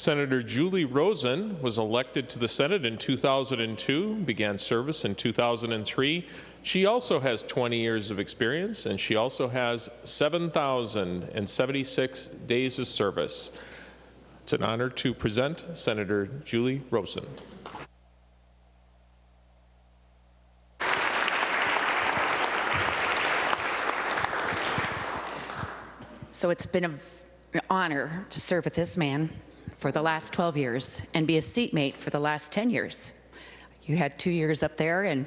Senator Julie Rosen was elected to the Senate in 2002, began service in 2003. She also has 20 years of experience, and she also has 7,076 days of service. It's an honor to present Senator Julie Rosen. So it's been an honor to serve with this man for the last 12 years and be a seatmate for the last 10 years. You had 2 years up there, and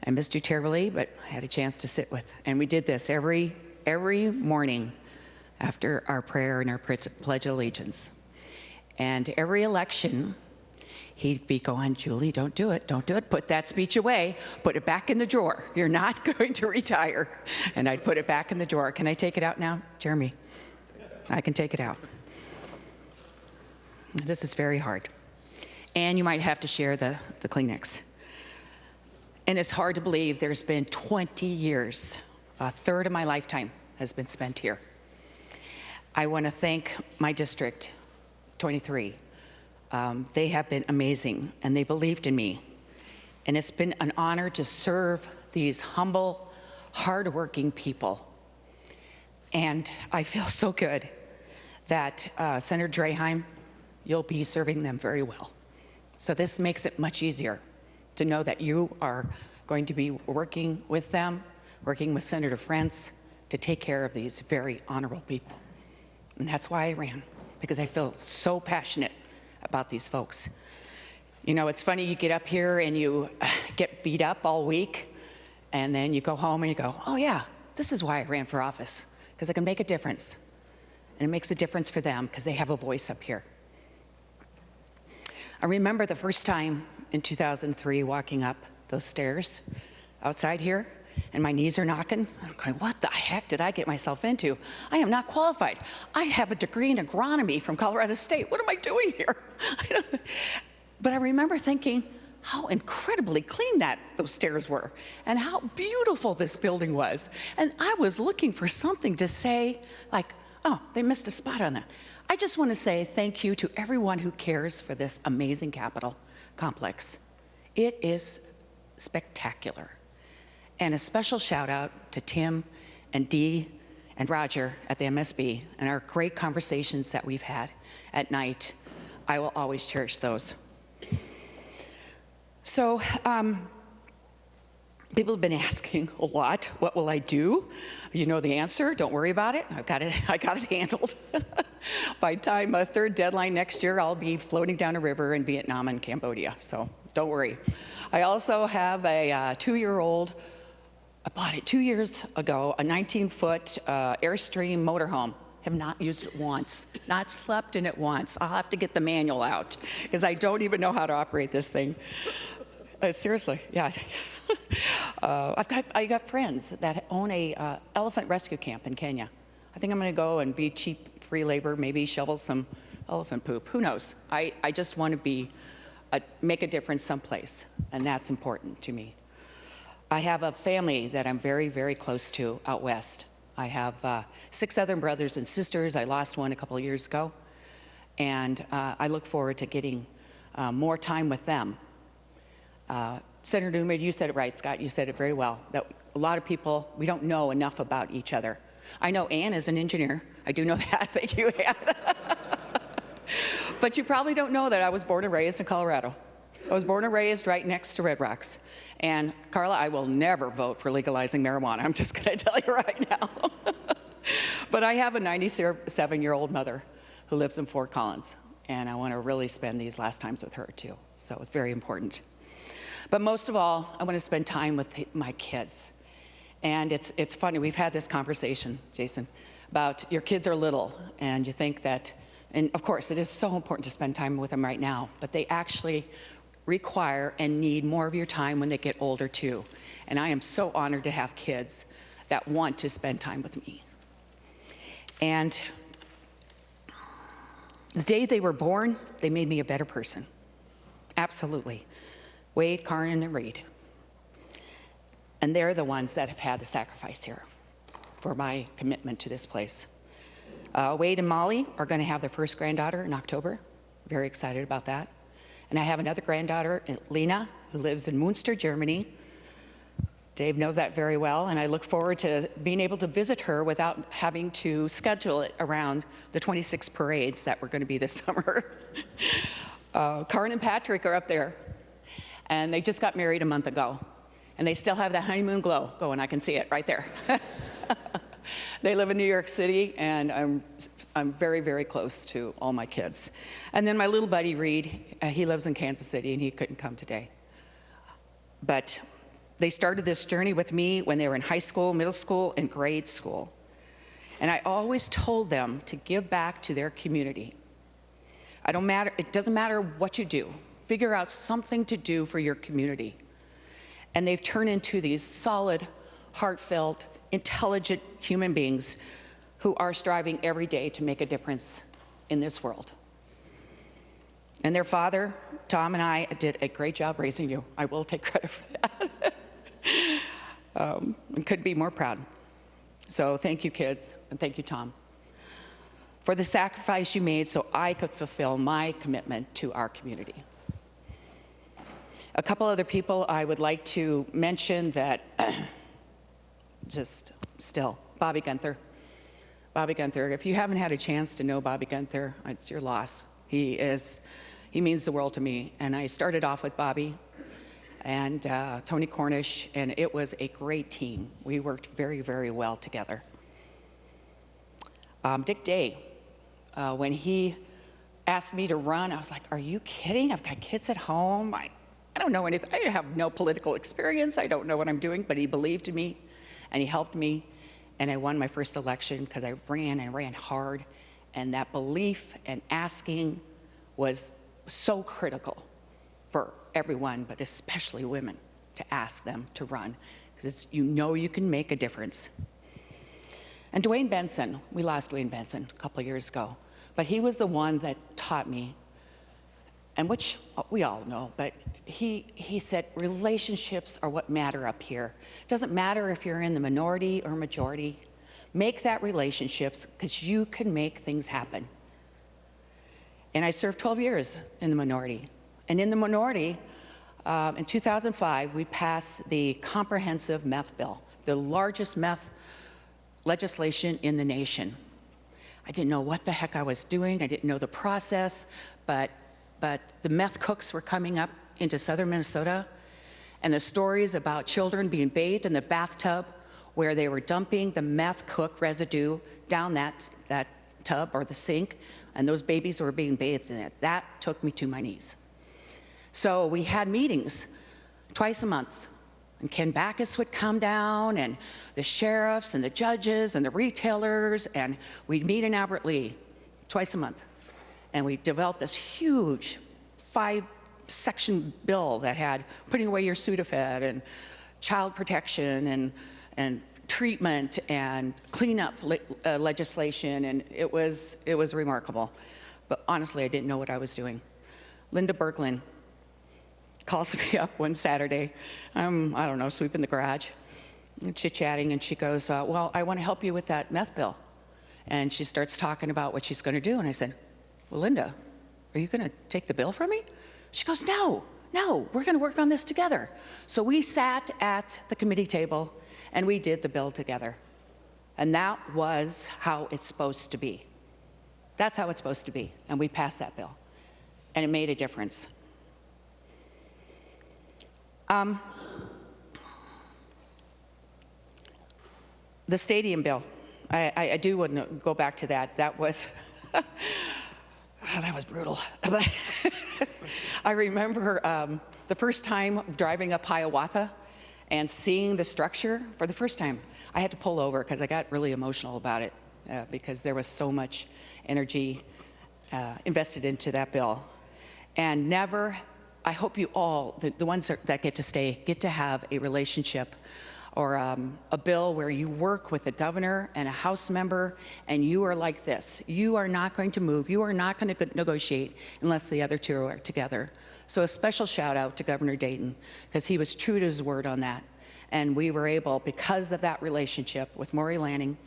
I missed you terribly, but I had a chance to sit with. And we did this every morning after our prayer and our Pledge of Allegiance. And every election, he'd be going, Julie, don't do it, put that speech away, put it back in the drawer. You're not going to retire. And I'd put it back in the drawer. Can I take it out now, Jeremy? I can take it out. This is very hard. And you might have to share the Kleenex. And it's hard to believe there's been 20 years, a third of my lifetime has been spent here. I want to thank my district, 23. They have been amazing, and they believed in me. And it's been an honor to serve these humble, hardworking people. And I feel so good that Senator Draheim, you'll be serving them very well. So this makes it much easier to know that you are going to be working with them, working with Senator Frentz to take care of these very honorable people. And that's why I ran, because I feel so passionate about these folks. You know, it's funny, you get up here and you get beat up all week, and then you go home and you go, oh yeah, this is why I ran for office, because I can make a difference. And it makes a difference for them because they have a voice up here. I remember the first time in 2003 walking up those stairs outside here, and my knees are knocking. I'm going, what the heck did I get myself into? I am not qualified. I have a degree in agronomy from Colorado State. What am I doing here? But I remember thinking how incredibly clean those stairs were and how beautiful this building was. And I was looking for something to say, like, oh, they missed a spot on that. I just want to say thank you to everyone who cares for this amazing Capitol complex. It is spectacular. And a special shout out to Tim and Dee and Roger at the MSB and our great conversations that we've had at night. I will always cherish those. So, people have been asking a lot, what will I do? You know the answer, don't worry about it. I got it handled. By time a third deadline next year, I'll be floating down a river in Vietnam and Cambodia, so don't worry. I also have a 2-year-old, I bought it 2 years ago, a 19-foot Airstream motorhome. Have not used it once, not slept in it once. I'll have to get the manual out because I don't even know how to operate this thing. Seriously, yeah. I got friends that own a elephant rescue camp in Kenya. I think I'm going to go and be cheap free labor, maybe shovel some elephant poop. Who knows? I just want to make a difference someplace, and that's important to me. I have a family that I'm very, very close to out west. I have 6 other brothers and sisters. I lost one a couple of years ago, and I look forward to getting more time with them. Senator Newman, you said it right, Scott, you said it very well, that a lot of people, we don't know enough about each other. I know Ann is an engineer. I do know that, thank you, Ann. But you probably don't know that I was born and raised in Colorado. I was born and raised right next to Red Rocks. And Carla, I will never vote for legalizing marijuana. I'm just gonna tell you right now. But I have a 97-year-old mother who lives in Fort Collins. And I wanna really spend these last times with her too. So it's very important. But most of all, I want to spend time with my kids. And it's funny, we've had this conversation, Jason, about your kids are little, and you think that, and of course, it is so important to spend time with them right now, but they actually require and need more of your time when they get older too. And I am so honored to have kids that want to spend time with me. And the day they were born, they made me a better person. Absolutely. Wade, Karin, and Reed. And they're the ones that have had the sacrifice here for my commitment to this place. Wade and Molly are going to have their first granddaughter in October. Very excited about that. And I have another granddaughter, Lena, who lives in Münster, Germany. Dave knows that very well, and I look forward to being able to visit her without having to schedule it around the 26 parades that were going to be this summer. Karen and Patrick are up there, and they just got married a month ago, and they still have that honeymoon glow going. I can see it right there. They live in New York City, and I'm very, very close to all my kids. And then my little buddy, Reed, he lives in Kansas City, and he couldn't come today. But they started this journey with me when they were in high school, middle school, and grade school. And I always told them to give back to their community. It doesn't matter what you do. Figure out something to do for your community. And they've turned into these solid, heartfelt, intelligent human beings who are striving every day to make a difference in this world. And their father, Tom, and I did a great job raising you. I will take credit for that. And couldn't be more proud. So thank you, kids, and thank you, Tom, for the sacrifice you made so I could fulfill my commitment to our community. A couple other people I would like to mention that just still, Bobby Gunther. Bobby Gunther, if you haven't had a chance to know Bobby Gunther, it's your loss. He means the world to me. And I started off with Bobby and Tony Cornish, and it was a great team. We worked very, very well together. Dick Day, when he asked me to run, I was like, are you kidding? I've got kids at home. I don't know anything. I have no political experience. I don't know what I'm doing, but he believed in me, and he helped me, and I won my first election because I ran hard, and that belief and asking was so critical for everyone, but especially women, to ask them to run, because you know you can make a difference. And Dwayne Benson, we lost Dwayne Benson a couple of years ago, but he was the one that taught me, and which we all know, but he said relationships are what matter up here. It doesn't matter if you're in the minority or majority. Make that relationships, because you can make things happen. And I served 12 years in the minority. And in the minority, in 2005, we passed the comprehensive meth bill, the largest meth legislation in the nation. I didn't know what the heck I was doing. I didn't know the process, but the meth cooks were coming up into southern Minnesota, and the stories about children being bathed in the bathtub where they were dumping the meth cook residue down that tub or the sink, and those babies were being bathed in it. That took me to my knees. So we had meetings twice a month, and Ken Backus would come down, and the sheriffs and the judges and the retailers, and we'd meet in Albert Lea twice a month. And we developed this huge 5-section bill that had putting away your Sudafed and child protection and treatment and cleanup legislation, and it was remarkable. But honestly, I didn't know what I was doing. Linda Berglund calls me up one Saturday. I don't know, sweeping the garage, chit-chatting, and she goes, well, I want to help you with that meth bill. And she starts talking about what she's going to do, and I said, well, Linda, are you going to take the bill from me? She goes, no, we're going to work on this together. So we sat at the committee table, and we did the bill together. And that was how it's supposed to be. That's how it's supposed to be. And we passed that bill. And it made a difference. The stadium bill, I do want to go back to that. That was, that was brutal. But I remember the first time driving up Hiawatha and seeing the structure for the first time. I had to pull over because I got really emotional about it because there was so much energy invested into that bill. And never, I hope you all, the ones that get to stay, get to have a relationship or a bill where you work with a governor and a House member, and you are like this. You are not going to move. You are not going to negotiate unless the other two are together. So a special shout out to Governor Dayton, because he was true to his word on that. And we were able, because of that relationship with Maury Lanning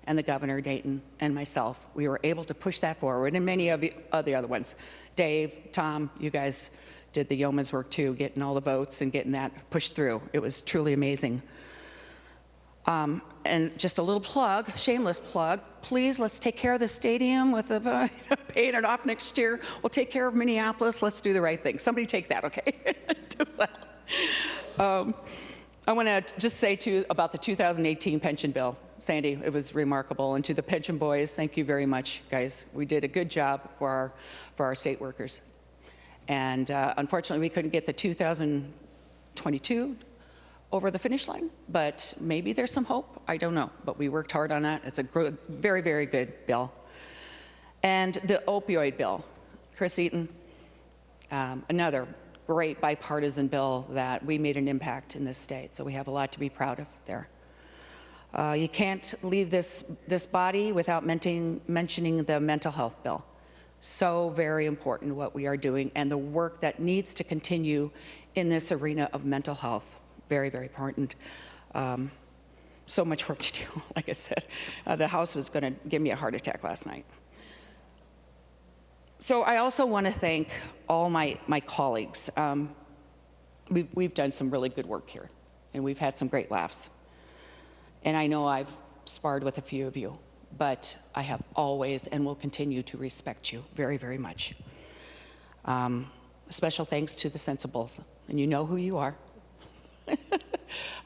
and the governor, Dayton, and myself, we were able to push that forward, and many of the other ones. Dave, Tom, you guys did the yeoman's work too, getting all the votes and getting that pushed through. It was truly amazing. And just a little plug, shameless plug, please let's take care of the stadium with the paying it off next year. We'll take care of Minneapolis. Let's do the right thing. Somebody take that, okay? Do well. I want to just say too about the 2018 pension bill. Sandy, it was remarkable. And to the pension boys, thank you very much, guys. We did a good job for our state workers. And unfortunately, we couldn't get the 2022 over the finish line, but maybe there's some hope. I don't know, but we worked hard on that. It's a good, very, very good bill. And the opioid bill, Chris Eaton, another great bipartisan bill that we made an impact in this state, so we have a lot to be proud of there. You can't leave this body without mentioning the mental health bill. So very important what we are doing and the work that needs to continue in this arena of mental health. Very, very important. So much work to do, like I said. The House was going to give me a heart attack last night. So I also want to thank all my colleagues. We've done some really good work here, and we've had some great laughs. And I know I've sparred with a few of you, but I have always and will continue to respect you very, very much. Special thanks to the Sensibles, and you know who you are.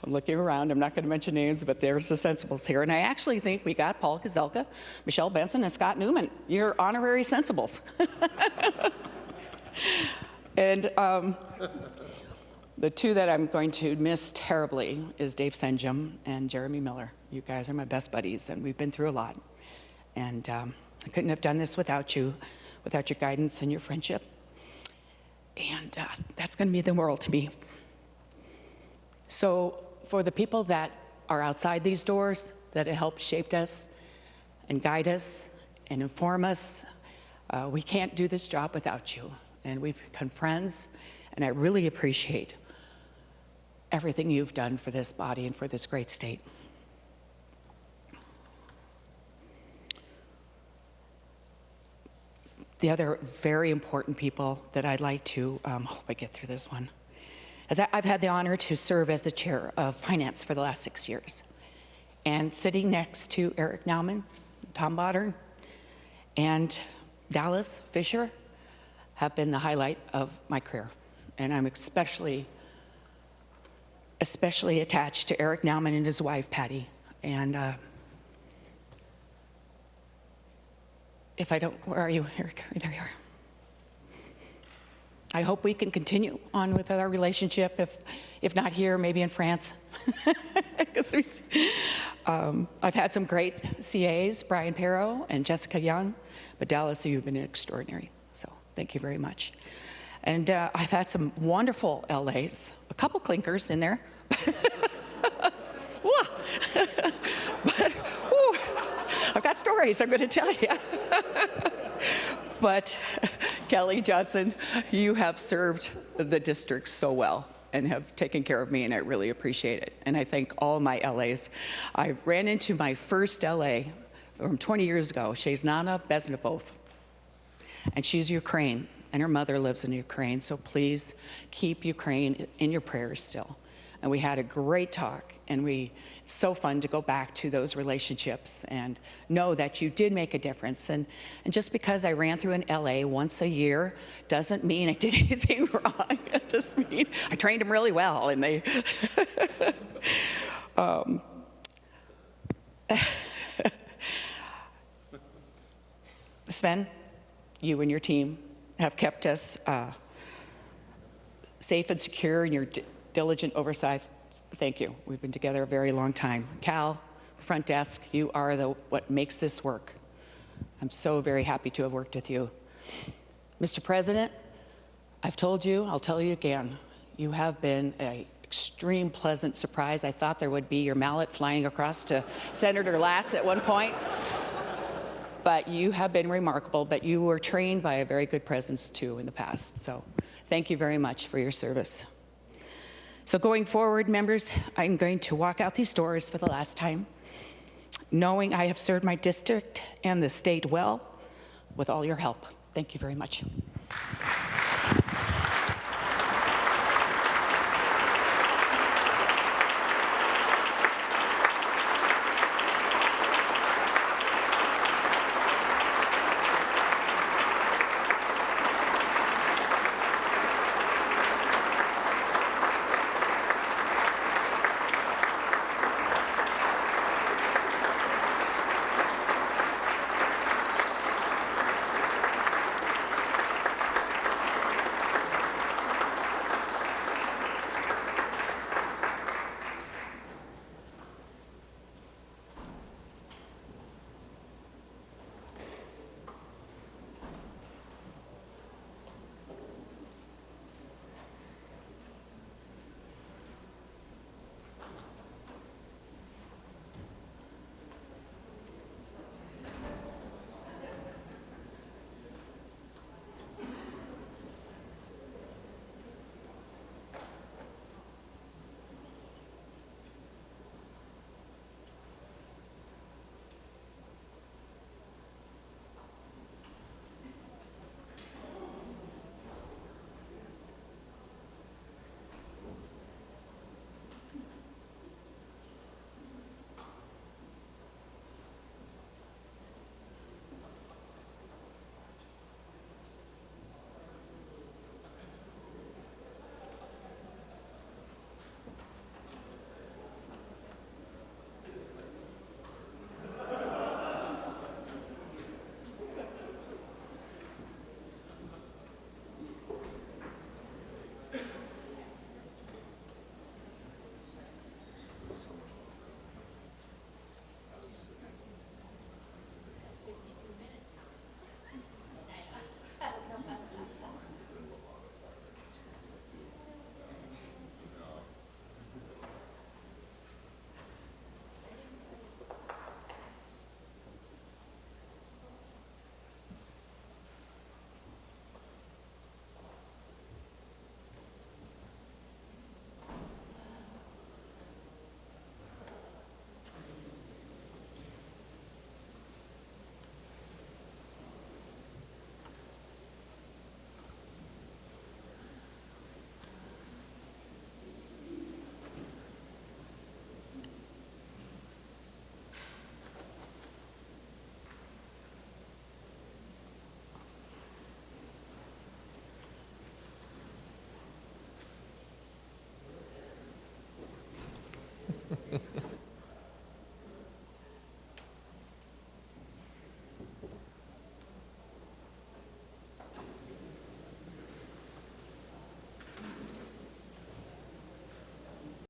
I'm looking around, I'm not going to mention names, but there's the Sensibles here. And I actually think we got Paul Kazelka, Michelle Benson, and Scott Newman. You're honorary Sensibles. And the two that I'm going to miss terribly is Dave Senjum and Jeremy Miller. You guys are my best buddies, and we've been through a lot. And I couldn't have done this without you, without your guidance and your friendship. And that's going to mean the world to me. So for the people that are outside these doors, that have helped shape us and guide us and inform us, we can't do this job without you. And we've become friends, and I really appreciate everything you've done for this body and for this great state. The other very important people that I'd like to, hope I get through this one, is I've had the honor to serve as the chair of finance for the last 6 years. And sitting next to Eric Nauman, Tom Boddern, and Dallas Fisher have been the highlight of my career. And I'm especially attached to Eric Nauman and his wife, Patty. And if I don't, where are you, Eric? There you are. I hope we can continue on with our relationship, if not here, maybe in France. I've had some great CAs, Brian Perro and Jessica Young, but Dallas, you've been extraordinary, so thank you very much. And I've had some wonderful LAs, a couple clinkers in there. But whew, I've got stories I'm going to tell you. But Kelly Johnson, you have served the district so well and have taken care of me, and I really appreciate it. And I thank all my LAs. I ran into my first LA from 20 years ago, Shaznana Beznevov, and she's Ukraine, and her mother lives in Ukraine, so please keep Ukraine in your prayers still. And we had a great talk, and it's so fun to go back to those relationships and know that you did make a difference. And just because I ran through an LA once a year doesn't mean I did anything wrong. It just means I trained them really well, and they Sven, you and your team have kept us safe and secure in your diligent oversight. Thank you. We've been together a very long time. Cal, the front desk, you are what makes this work. I'm so very happy to have worked with you. Mr. President, I've told you, I'll tell you again, you have been an extreme pleasant surprise. I thought there would be your mallet flying across to Senator Latz at one point. But you have been remarkable, but you were trained by a very good presence too in the past. So thank you very much for your service. So going forward, members, I'm going to walk out these doors for the last time. knowing I have served my district and the state well with all your help. Thank you very much.